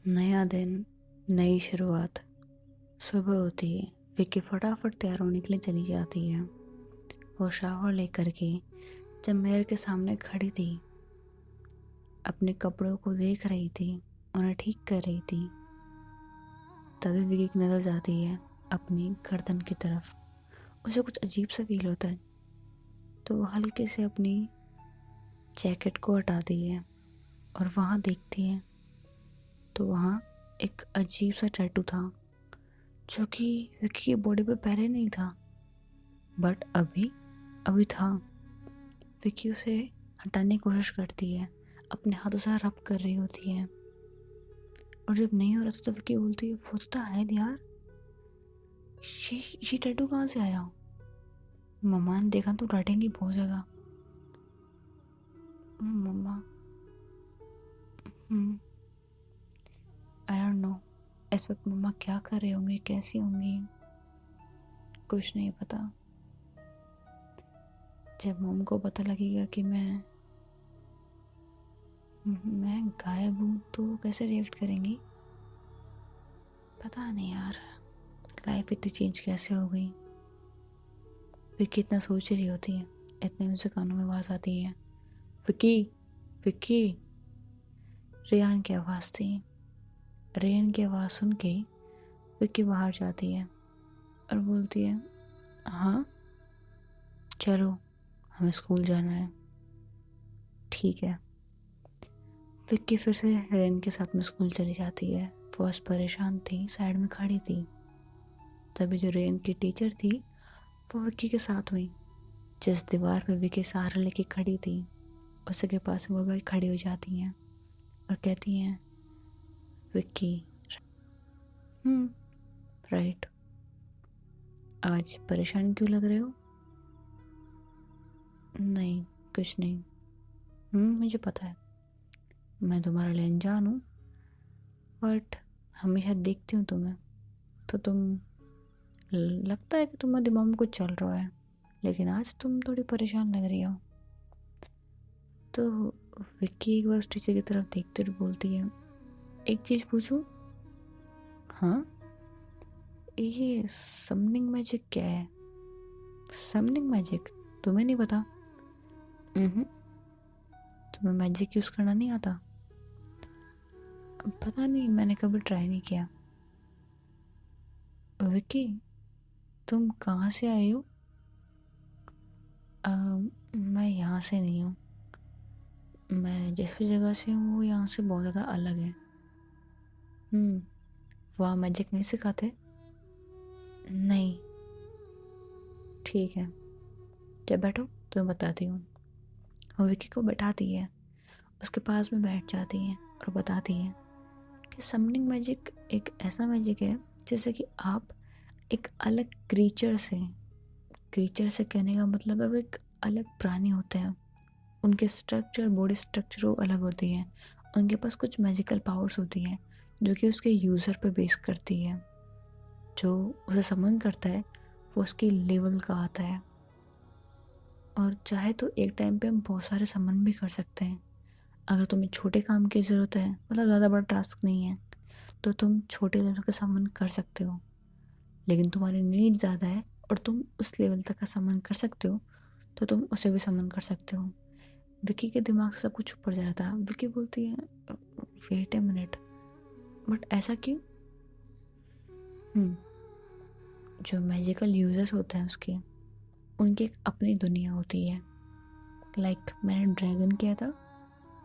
नया दिन, नई शुरुआत। सुबह होती है, विक्की फटाफट तैयार होने के लिए चली जाती है। वो शावर लेकर के जब मिरर के सामने खड़ी थी, अपने कपड़ों को देख रही थी, उन्हें ठीक कर रही थी, तभी विक्की की नजर जाती है अपनी गर्दन की तरफ। उसे कुछ अजीब सा फील होता है, तो वो हल्के से अपनी जैकेट को हटाती है और वहाँ देखती है तो वहाँ एक अजीब सा टैटू था जो कि विक्की की बॉडी पे पहले नहीं था, बट अभी अभी था। विक्की उसे हटाने की कोशिश करती है, अपने हाथों से रब कर रही होती है, और जब नहीं हो रहा था तो विक्की बोलती है, वो तो है यार, ये टैटू कहाँ से आया? मम्मा ने देखा तो डांटेंगी बहुत ज़्यादा। मम्मा, आई डोंट नो इस वक्त मम्मा क्या कर रही होंगी, कैसी होंगी, कुछ नहीं पता। जब मम्मा को पता लगेगा कि मैं गायब हूँ तो कैसे रिएक्ट करेंगी, पता नहीं यार। लाइफ इतनी चेंज कैसे हो गई। विक्की इतना सोच रही होती है, इतने में से कानों में आवाज़ आती है, विक्की, विक्की। रेहान की आवाज़ थी। रेहान की आवाज़ सुन के विक्की बाहर जाती है और बोलती है, हाँ चलो, हमें स्कूल जाना है। ठीक है। विक्की फिर से रेहान के साथ में स्कूल चली जाती है। फर्स्ट परेशान थी, साइड में खड़ी थी। तभी जो रेहान की टीचर थी वो विक्की के साथ हुई। जिस दीवार पे विक्की सहारा लेके खड़ी थी, उसी के पास वो भाई खड़ी हो जाती हैं और कहती हैं, विक्की, राइट, आज परेशान क्यों लग रहे हो? नहीं, कुछ नहीं। मुझे पता है मैं तुम्हारे लिए अनजान हूँ, बट हमेशा देखती हूँ तुम्हें तो तुम, लगता है कि तुम्हारे दिमाग में कुछ चल रहा है, लेकिन आज तुम थोड़ी परेशान लग रही हो। तो विक्की एक बार उस टीचर की तरफ देखते हुए बोलती है, एक चीज़ पूछूं? हाँ, ये समनिंग मैजिक क्या है? समनिंग मैजिक तुम्हें नहीं पता? तुम्हें मैजिक यूज़ करना नहीं आता? पता नहीं, मैंने कभी ट्राई नहीं किया। विक्की, तुम कहाँ से आए हो? मैं यहाँ से नहीं हूँ। मैं जिस भी जगह से हूँ वो यहाँ से बहुत ज़्यादा अलग है। वहाँ मैजिक नहीं सिखाते? नहीं। ठीक है, जब बैठो तो मैं बताती हूँ। वो विक्की को बैठाती है, उसके पास में बैठ जाती है और बताती है कि समनिंग मैजिक एक ऐसा मैजिक है जैसे कि आप एक अलग क्रीचर से कहने का मतलब है वो एक अलग प्राणी होते हैं। उनके स्ट्रक्चर, बॉडी स्ट्रक्चर वो अलग होती है। उनके पास कुछ मैजिकल पावर्स होती हैं जो कि उसके यूज़र पे बेस करती है। जो उसे समन करता है वो उसकी लेवल का आता है, और चाहे तो एक टाइम पे हम बहुत सारे समन भी कर सकते हैं। अगर तुम्हें छोटे काम की ज़रूरत है, मतलब ज़्यादा बड़ा टास्क नहीं है, तो तुम छोटे लेवल का समन कर सकते हो। लेकिन तुम्हारी नीड ज़्यादा है और तुम उस लेवल तक का समन कर सकते हो, तो तुम उसे भी समन कर सकते हो। विक्की के दिमाग से सब कुछ ऊपर जा रहा था। विक्की बोलती है, वेट ए मिनट, बट ऐसा क्यों? जो मैजिकल यूजर्स होते हैं उसके, उनकी एक अपनी दुनिया होती है। मैंने ड्रैगन किया था,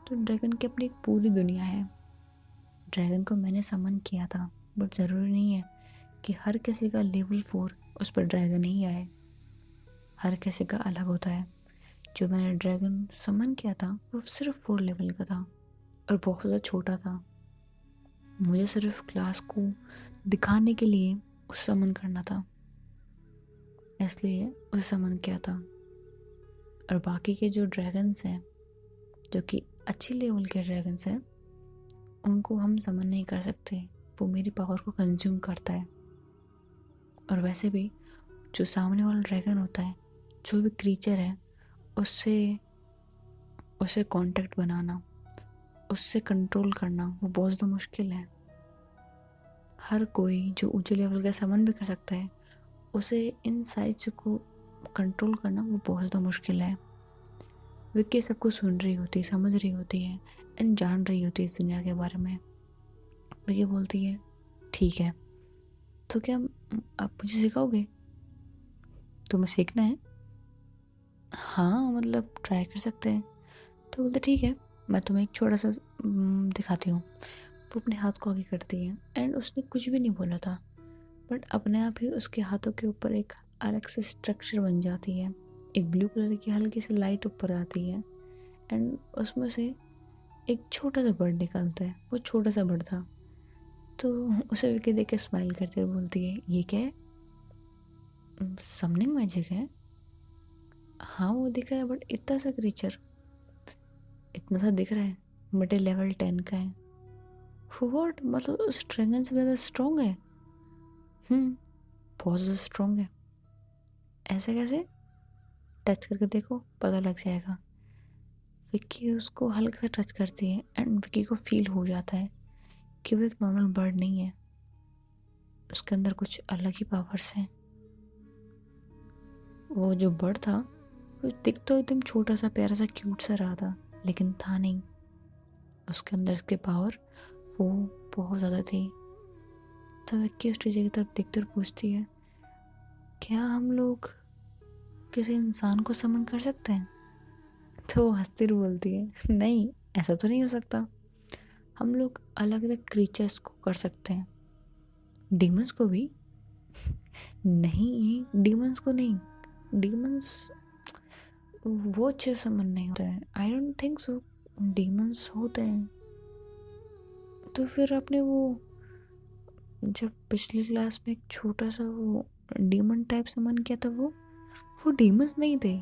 तो ड्रैगन की अपनी एक पूरी दुनिया है। ड्रैगन को मैंने समन किया था, बट ज़रूरी नहीं है कि हर किसी का लेवल 4 उस पर ड्रैगन ही आए। हर किसी का अलग होता है। जो मैंने ड्रैगन समन किया था वो सिर्फ 4 लेवल का था और बहुत ज़्यादा छोटा था। मुझे सिर्फ क्लास को दिखाने के लिए उसे समन करना था, इसलिए उसे समन किया था। और बाकी के जो ड्रैगन्स हैं, जो कि अच्छी लेवल के ड्रैगन्स हैं, उनको हम समन नहीं कर सकते। वो मेरी पावर को कंज्यूम करता है। और वैसे भी जो सामने वाला ड्रैगन होता है, जो भी क्रीचर है, उससे उसे कांटेक्ट बनाना, उससे कंट्रोल करना वो बहुत ज़्यादा मुश्किल है। हर कोई जो ऊंचे लेवल का समन भी कर सकता है, उसे इन सारी चीज़ों को कंट्रोल करना वो बहुत ज़्यादा मुश्किल है। विक्की सबको सुन रही होती है, समझ रही होती है एंड जान रही होती है इस दुनिया के बारे में। विक्की बोलती है ठीक है, तो क्या आप मुझे सिखाओगे? तुम्हें सीखना है? हाँ मतलब ट्राई कर सकते हैं। तो बोलते ठीक है, मैं तुम्हें एक छोटा सा दिखाती हूँ। वो अपने हाथ को आगे करती है एंड उसने कुछ भी नहीं बोला था, बट अपने आप ही उसके हाथों के ऊपर एक अलग से स्ट्रक्चर बन जाती है। एक ब्लू कलर की हल्की सी लाइट ऊपर आती है एंड उसमें से एक छोटा सा बर्ड निकलता है। वो छोटा सा बर्ड था। तो उसे विकी देख के स्माइल करती है और बोलती है ये क्या है? समनिंग मैजिक है? हाँ वो दिख रहा है, बट इतना सा क्रीचर, इतना सा दिख रहा है, बट ये लेवल 10 का है। व्हाट, मतलब उस ड्रैगन से ज़्यादा स्ट्रॉन्ग है? बहुत ज़्यादा स्ट्रॉन्ग है। ऐसे कैसे? टच करके देखो, पता लग जाएगा। विक्की उसको हल्का सा टच करती है एंड विक्की को फील हो जाता है कि वो एक नॉर्मल बर्ड नहीं है, उसके अंदर कुछ अलग ही पावर्स हैं। वो जो बर्ड था वो दिख तो एकदम छोटा सा प्यारा सा क्यूट सा रहा था, लेकिन था नहीं। उसके अंदर के पावर वो बहुत ज़्यादा थी। तो विक्की उस टीचर की तरफ देखते और पूछती है क्या हम लोग किसी इंसान को समन कर सकते हैं? तो वो हंसती हुई बोलती है नहीं, ऐसा तो नहीं हो सकता। हम लोग अलग अलग क्रीचर्स को कर सकते हैं। डीमंस को भी? नहीं, डीमंस को नहीं। डीमंस वो अच्छे समन नहीं होते हैं। I don't think so demons होते हैं। तो फिर आपने वो जब पिछली क्लास में एक छोटा सा वो डीमन टाइप समन किया था, वो डीमंस नहीं थे।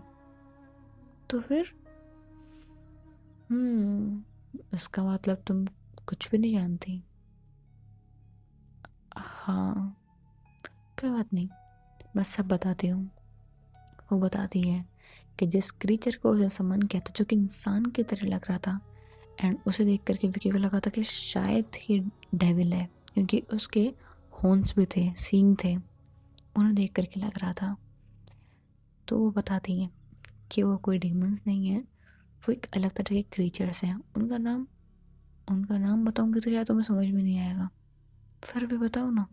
तो फिर इसका मतलब तुम कुछ भी नहीं जानती। हाँ, कोई बात नहीं, मैं सब बताती हूँ। वो बताती है कि जिस क्रीचर को उसने समन किया था, जो कि इंसान की तरह लग रहा था, एंड उसे देख करके विकी को लगा था कि शायद ही डेविल है, क्योंकि उसके हॉर्न्स भी थे, सींग थे, उन्हें देख करके लग रहा था। तो वो बताती हैं कि वो कोई डीमंस नहीं है, वो एक अलग तरह के क्रीचर्स हैं। उनका नाम बताऊंगी तो शायद तुम्हें समझ में नहीं आएगा, फिर भी बताओ ना।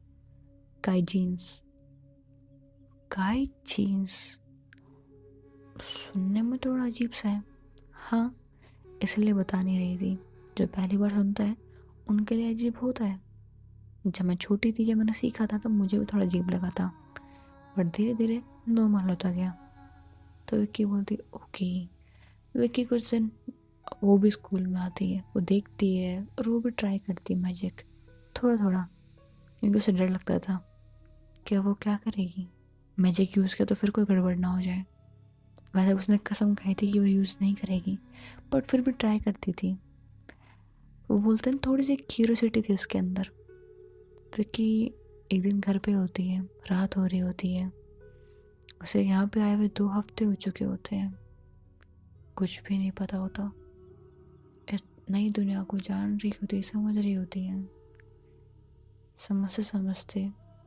गाइजीन्स। गाइजीन्स सुनने में थोड़ा अजीब सा है। हाँ, इसलिए बता नहीं रही थी। जो पहली बार सुनता है उनके लिए अजीब होता है। जब मैं छोटी थी, जब मैंने सीखा था, तब मुझे भी थोड़ा अजीब लगा था, बट धीरे धीरे नॉर्मल होता गया। तो विक्की बोलती ओके। विक्की कुछ दिन वो भी स्कूल में आती है, वो देखती है और वो भी ट्राई करती है मैजिक थोड़ा थोड़ा, क्योंकि उसे डर लगता था कि वो क्या करेगी, मैजिक यूज़ किया तो फिर कोई गड़बड़ ना हो जाए। वैसे उसने कसम खाई थी कि वो यूज़ नहीं करेगी, बट फिर भी ट्राई करती थी। वो बोलते हैं थोड़ी सी क्यूरियोसिटी थी उसके अंदर। विक्की एक दिन घर पे होती है, रात हो रही होती है, उसे यहाँ पे आए हुए 2 हफ्ते हो चुके होते हैं। कुछ भी नहीं पता होता, इस नई दुनिया को जान रही होती, समझ रही होती है। समझते समझते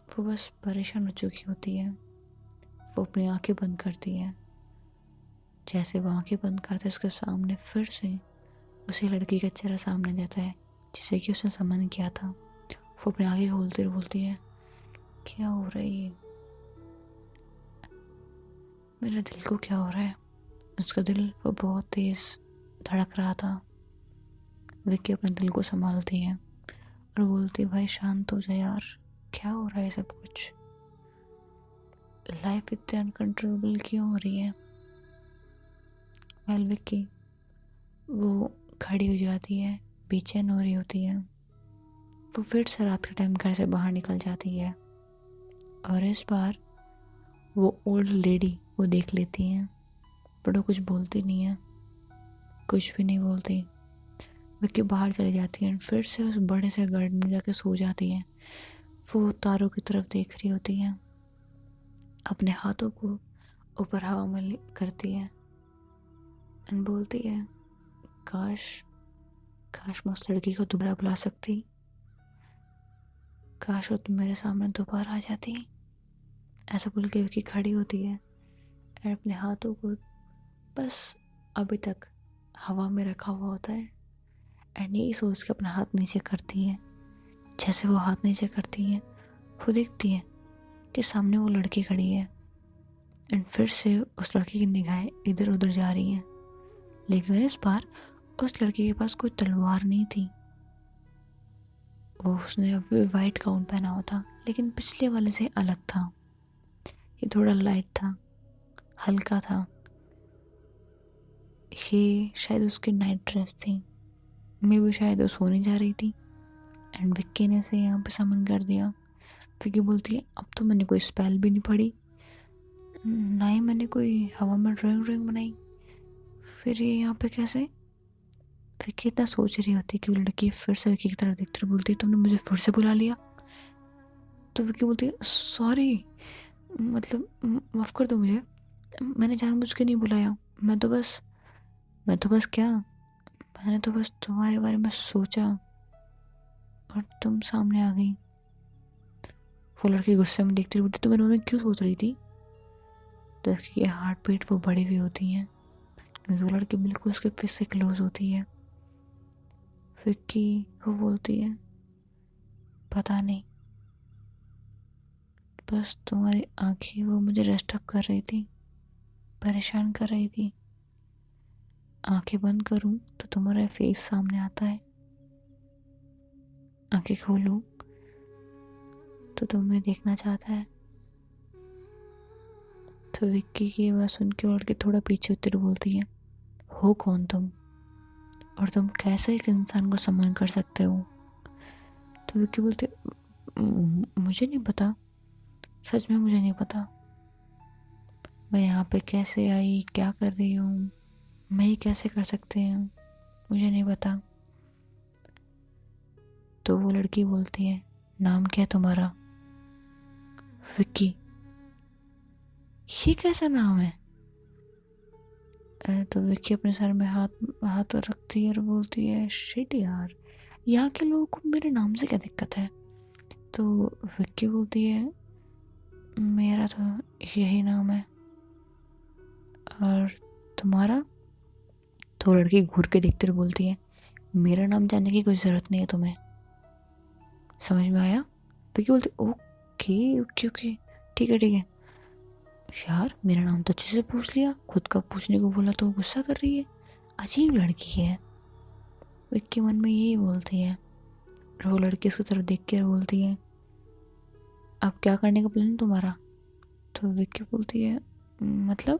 वो बस परेशान हो चुकी होती है। वो अपनी आंखें बंद करती है। जैसे वो आंखें बंद करते उसके सामने फिर से उसी लड़की का चेहरा सामने जाता है जिसे कि उसने समन किया था। वो अपनी आंखें खोलती और बोलती है क्या हो रहा है ये? मेरे दिल को क्या हो रहा है? उसका दिल वो बहुत तेज धड़क रहा था। विक्की अपने दिल को संभालती है और बोलती भाई शांत हो जा यार, क्या हो रहा है सब कुछ? लाइफ इतनी अनकंट्रोलेबल क्यों हो रही है? वेल विक्की वो खड़ी हो जाती है, बेचैन हो रही होती है। वो फिर से रात के टाइम घर से बाहर निकल जाती है और इस बार वो ओल्ड लेडी वो देख लेती हैं, बट वो कुछ बोलती नहीं है, कुछ भी नहीं बोलती। विक्की बाहर चली जाती है, फिर से उस बड़े से गार्डन में जाके सो जाती है। वो तारों की तरफ देख रही होती है, अपने हाथों को ऊपर हवा में करती है एंड बोलती है काश काश मैं उस लड़की को दोबारा बुला सकती, काश वो तुम मेरे सामने दोबारा आ जाती। ऐसा बोल के विक्की खड़ी होती है और अपने हाथों को बस अभी तक हवा में रखा हुआ होता है एंड यही सोच के अपना हाथ नीचे करती है। जैसे वो हाथ नीचे करती है वो देखती है कि सामने वो लड़की खड़ी है एंड फिर से उस लड़की की निगाहें इधर उधर जा रही हैं, लेकिन इस बार उस लड़की के पास कोई तलवार नहीं थी। उसने अभी वाइट गाउन पहना हुआ था, लेकिन पिछले वाले से अलग था। ये थोड़ा लाइट था, हल्का था। ये शायद उसकी नाइट ड्रेस थी, मे भी शायद वो सोने जा रही थी एंड विक्की ने से यहाँ पे समन कर दिया। विक्की बोलती है अब तो मैंने कोई स्पेल भी नहीं पढ़ी, ना ही मैंने कोई हवा में ड्राइंग बनाई, फिर ये यहाँ पे कैसे। विक्की इतना सोच रही होती कि वो लड़की फिर से विक्की की तरफ देखती हुए बोलती है तुमने मुझे फिर से बुला लिया। तो विक्की बोलती है सॉरी, मतलब माफ़ कर दो मुझे, मैंने जानबूझ के नहीं बुलाया, मैं तो बस क्या, मैंने तो बस तुम्हारे बारे में सोचा और तुम सामने आ गई। वो लड़की गुस्से में देखती रही, तो मैंने क्यों सोच रही थी। तो उसकी हार्ट बीट वो बड़ी हुई होती हैं क्योंकि वो लड़की बिल्कुल उसके फेस से क्लोज होती है। विक्की वो बोलती है पता नहीं, बस तुम्हारी आंखें वो मुझे डिस्टर्ब कर रही थी, परेशान कर रही थी। आंखें बंद करूं तो तुम्हारा फेस सामने आता है, आंखें खोलूं तो तुम्हें देखना चाहता है। तो विक्की की बात सुन के लड़की थोड़ा पीछे उतर बोलती है हो कौन तुम, और तुम कैसे एक इंसान को सम्मान कर सकते हो। तो विक्की बोलती मुझे नहीं पता, सच में मुझे नहीं पता, मैं यहाँ पे कैसे आई, क्या कर रही हूँ, मैं ये कैसे कर सकते हैं, मुझे नहीं पता। तो वो लड़की बोलती है नाम क्या है तुम्हारा। विक्की ये कैसा नाम है। तो विक्की अपने सर में हाथ हाथ रखती है और बोलती है शिट यार, यहाँ के लोगों को मेरे नाम से क्या दिक्कत है। तो विक्की बोलती है मेरा तो यही नाम है, और तुम्हारा। तो लड़की घूर के देखते हुए बोलती है मेरा नाम जानने की कोई ज़रूरत नहीं है तुम्हें, समझ में आया। विक्की बोलती ओके ओके ओके ठीक है। यार मेरा नाम तो अच्छे से पूछ लिया, खुद का पूछने को बोला तो गुस्सा कर रही है, अजीब लड़की है। विक्की मन में यही बोलती है और वो लड़की उसकी तरफ देख के बोलती है अब क्या करने का प्लान है तुम्हारा। तो विक्की बोलती है मतलब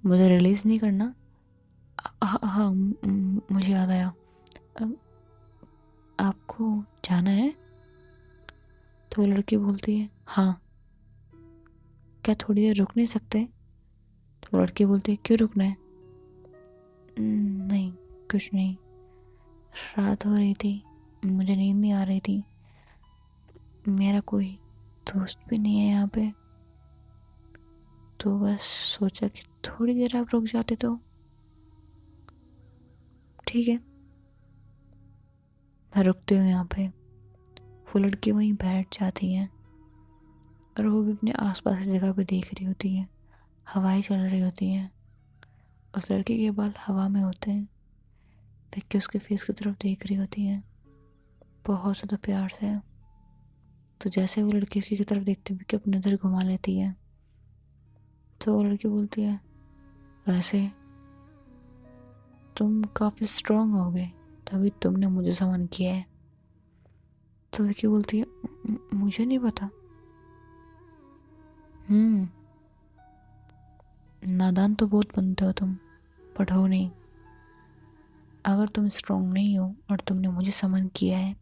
मुझे रिलीज नहीं करना। हाँ मुझे याद आया, आपको जाना है। तो वो लड़की बोलती है हाँ, क्या थोड़ी देर रुक नहीं सकते। तो वो लड़की बोलती है क्यों रुकना है। नहीं कुछ नहीं, रात हो रही थी, मुझे नींद नहीं आ रही थी, मेरा कोई दोस्त भी नहीं है यहाँ पे, तो बस सोचा कि थोड़ी देर आप रुक जाते तो। ठीक है मैं रुकती हूँ यहाँ पे। वो लड़की वहीं बैठ जाती है और वो भी अपने आसपास की जगह पे देख रही होती है, हवाएं चल रही होती हैं, उस लड़की के बाल हवा में होते हैं। विक्की उसके फेस की तरफ देख रही होती है बहुत ज़्यादा प्यार से। तो जैसे वो लड़की की तरफ देखती हुई अपनी नज़र घुमा लेती है, तो वो लड़की बोलती है वैसे तुम काफ़ी स्ट्रांग हो गए, तभी तुमने मुझे समन किया है। तो विक्की बोलती है मुझे नहीं पता। नादान तो बहुत बनते हो तुम, बट हो नहीं। अगर तुम स्ट्रांग नहीं हो और तुमने मुझे समन किया है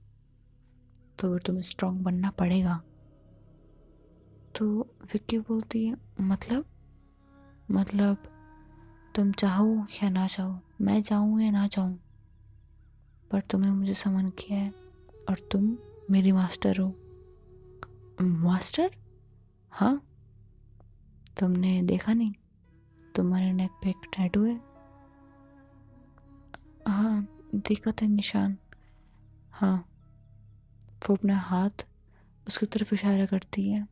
तो फिर तुम्हें स्ट्रांग बनना पड़ेगा। तो विक्की बोलती है मतलब तुम चाहो या ना चाहो, मैं चाहूँ या ना चाहूँ, पर तुमने मुझे समन किया है और तुम मेरी मास्टर हो। मास्टर? हाँ, तुमने देखा नहीं, तुम्हारे नेक पे एक टैटू है। हाँ देखा था निशान। हाँ वो अपना हाथ उसकी तरफ इशारा करती है।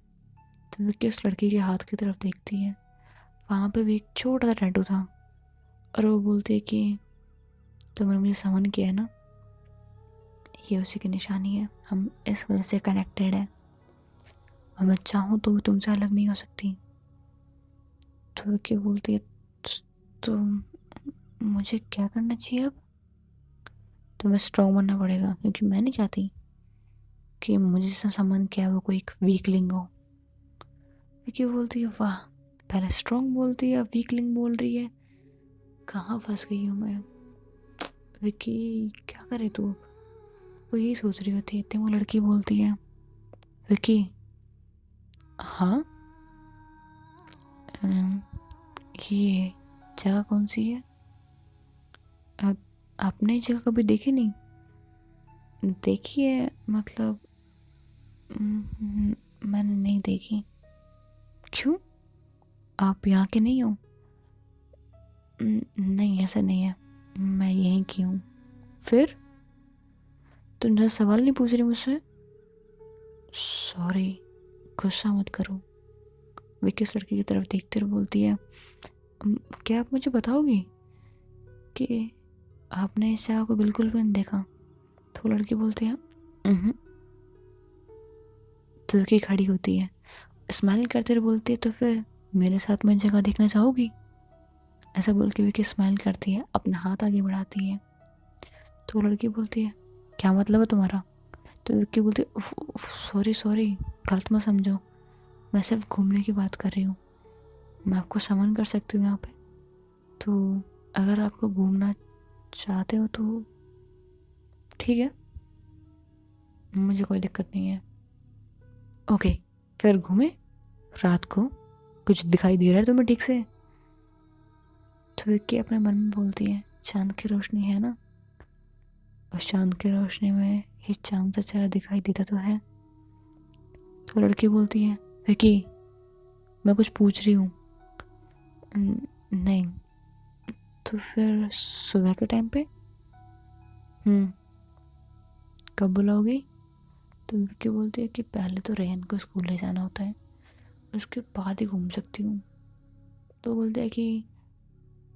तो विक्की उस लड़की के हाथ की तरफ देखती है, वहाँ पे भी एक छोटा सा टैटू था। और वो बोलती है कि तुमने मुझे समन किया है ना, ये उसी की निशानी है, हम इस वजह से कनेक्टेड है और मैं चाहूँ तो भी तुमसे अलग नहीं हो सकती। तो विक्की बोलती है तो मुझे क्या करना चाहिए अब? तुम्हें स्ट्रॉन्ग बनना पड़ेगा, क्योंकि मैं नहीं चाहती कि मुझे से संबंध क्या है वो कोई एक वीकलिंग हो। विक्की बोलती है वाह, पहले स्ट्रॉन्ग बोलती है, वीकलिंग बोल रही है, कहाँ फंस गई हूँ मैं। विक्की क्या करे तू? वो यही सोच रही होती है, इतनी वो लड़की बोलती है विक्की हाँ ये जगह कौन सी है? आप आपने ये जगह कभी देखी नहीं? देखी है मतलब मैंने नहीं देखी। क्यों, आप यहाँ के नहीं हो? नहीं ऐसा नहीं है, मैं यहीं की हूँ। फिर तुम जरा सवाल नहीं पूछ रही मुझसे? सॉरी, गुस्सा मत करो। विक्की उस लड़की की तरफ देखते हुए बोलती है क्या आप मुझे बताओगी कि आपने इस जगह को बिल्कुल भी नहीं देखा? तो लड़की बोलती है तो विक्की खड़ी होती है, स्माइल करते हुए बोलती है तो फिर मेरे साथ में जगह देखना चाहोगी? ऐसा बोल के विक्की स्माइल करती है, अपना हाथ आगे बढ़ाती है। तो लड़की बोलती है क्या मतलब है तुम्हारा? तो विक्की बोलती है सॉरी सॉरी, गलत मत समझो, मैं सिर्फ घूमने की बात कर रही हूँ, मैं आपको समन कर सकती हूँ यहाँ पे। तो अगर आपको घूमना चाहते हो तो ठीक है, मुझे कोई दिक्कत नहीं है। ओके, फिर घूमे रात को, कुछ दिखाई दे रहा है तुम्हें ठीक से? तो विक्की अपने मन में बोलती है चांद की रोशनी है ना, उस चांद की रोशनी में ये चांद सा चेहरा दिखाई देता तो है। तो लड़की बोलती है विक्की मैं कुछ पूछ रही हूँ। नहीं। तो फिर सुबह के टाइम पे कब बुलाओगी? तो विक्की बोलती है कि पहले तो रेहन को स्कूल ले जाना होता है, उसके बाद ही घूम सकती हूँ। तो बोलते हैं कि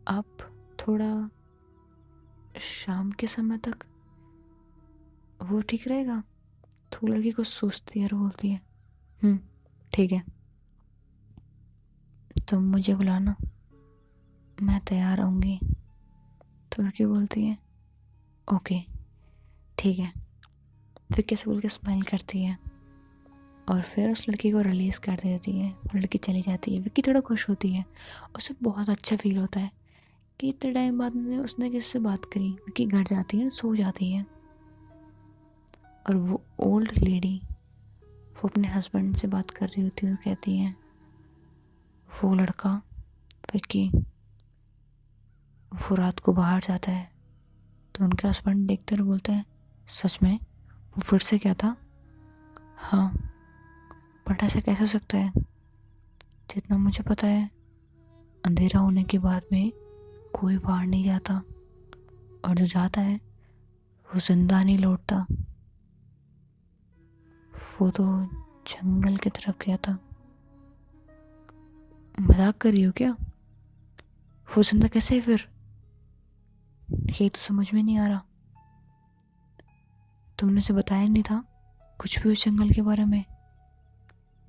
आप थोड़ा शाम के समय तक, वो ठीक रहेगा? तो लड़की को सोचती है और बोलती है ठीक है, तुम मुझे बुलाना, मैं तैयार रहूँगी। तो लड़की बोलती है ओके ठीक है। फिर कैसे बोल के स्माइल करती है और फिर उस लड़की को रिलीज़ कर देती है। लड़की चली जाती है, विक्की थोड़ा खुश होती है, उसे बहुत अच्छा फील होता है कि इतने टाइम बाद में उसने किसी से बात करी। विक्की घर जाती है, सो जाती है और वो ओल्ड लेडी वो अपने हस्बैंड से बात कर रही होती है और कहती है वो लड़का विक्की वो रात को बाहर जाता है। तो उनके हस्बैंड देखते और बोलते हैं सच में? वो फिर से क्या था? हाँ, बट ऐसा कैसे हो सकता है? जितना मुझे पता है अंधेरा होने के बाद में कोई बाहर नहीं जाता, और जो जाता है वो जिंदा नहीं लौटता। वो तो जंगल की तरफ गया था। मजाक कर रही हो क्या? वो जिंदा कैसे है फिर? ये तो समझ में नहीं आ रहा। तुमने उसे बताया नहीं था कुछ भी उस जंगल के बारे में?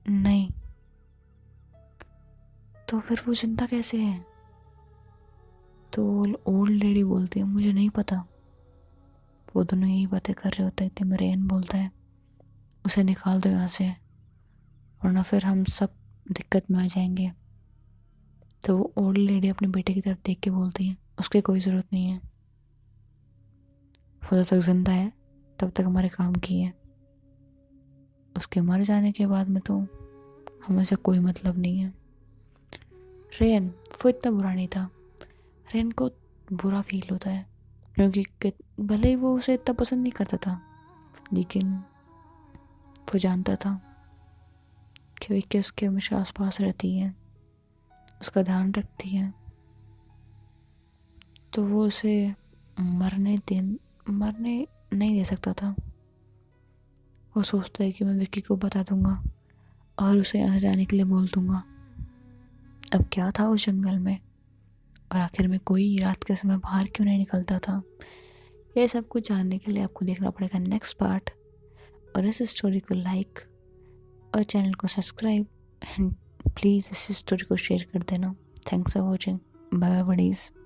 नहीं। तो फिर वो जिंदा कैसे है? तो ओल्ड लेडी बोलती है मुझे नहीं पता। वो दोनों यही बातें कर रहे होते हैं, इतने में रेन बोलता है उसे निकाल दो यहाँ से, वरना फिर हम सब दिक्कत में आ जाएंगे। तो वो ओल्ड लेडी अपने बेटे की तरफ देख के बोलती है उसकी कोई ज़रूरत नहीं है, वो जब तक जिंदा है तब तक हमारे काम की है, उसके मर जाने के बाद में तो हमें से कोई मतलब नहीं है। रेन वो इतना बुरा नहीं था। रेन को बुरा फील होता है क्योंकि भले ही वो उसे इतना पसंद नहीं करता था, लेकिन वो जानता था कि विक्की उसके हमेशा आस पास रहती है, उसका ध्यान रखती है। तो वो उसे मरने नहीं दे सकता था। वो सोचता है कि मैं विक्की को बता दूंगा और उसे यहाँ से जाने के लिए बोल दूंगा। अब क्या था उस जंगल में, और आखिर में कोई रात के समय बाहर क्यों नहीं निकलता था? ये सब कुछ जानने के लिए आपको देखना पड़ेगा नेक्स्ट पार्ट। और इस स्टोरी को लाइक और चैनल को सब्सक्राइब एंड प्लीज़ इस स्टोरी को शेयर कर देना। Thanks for watching. Bye bye buddies.